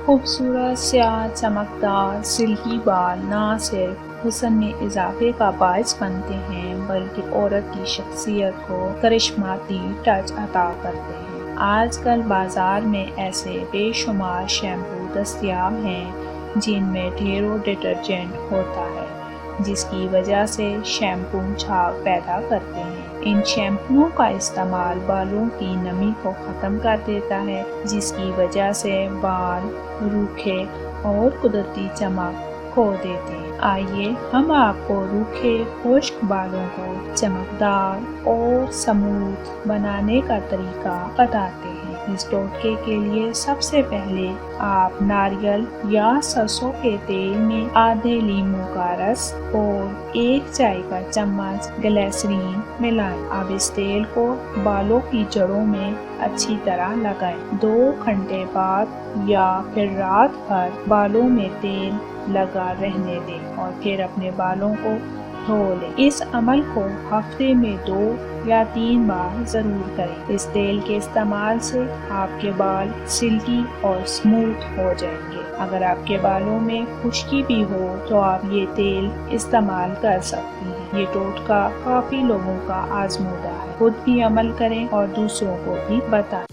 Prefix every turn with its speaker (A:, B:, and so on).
A: खूबसूरत स्याह चमकदार सिल्की बाल न सिर्फ हुस्न में इजाफे का बायस बनते हैं बल्कि औरत की शख्सियत को करिश्माती टच अता करते हैं। आजकल बाजार में ऐसे बेशुमार शैम्पू दस्तयाब हैं जिनमें ढेरों डिटर्जेंट होता है, जिसकी वजह से शैम्पू झाग पैदा करते हैं। इन शैम्पुओं का इस्तेमाल बालों की नमी को ख़त्म कर देता है, जिसकी वजह से बाल रूखे और कुदरती चमक खो देते हैं। आइए हम आपको रूखे खुश्क बालों को चमकदार और स्मूथ बनाने का तरीका बताते हैं। इस टोटके के लिए सबसे पहले आप नारियल या सरसों के तेल में आधे लीमू का रस और 1 चाय का चम्मच ग्लिसरीन मिलाएं। अब इस तेल को बालों की जड़ों में अच्छी तरह लगाएं। 2 घंटे बाद या फिर रात भर बालों में तेल लगा रहने दें और फिर अपने बालों को धो लें। इस अमल को हफ्ते में 2 या 3 बार जरूर करें। इस तेल के इस्तेमाल से आपके बाल सिल्की और स्मूथ हो जाएंगे। अगर आपके बालों में खुश्की भी हो तो आप ये तेल इस्तेमाल कर सकती हैं। ये टोटका काफी लोगों का आजमूदा है। खुद भी अमल करें और दूसरों को भी बताएं।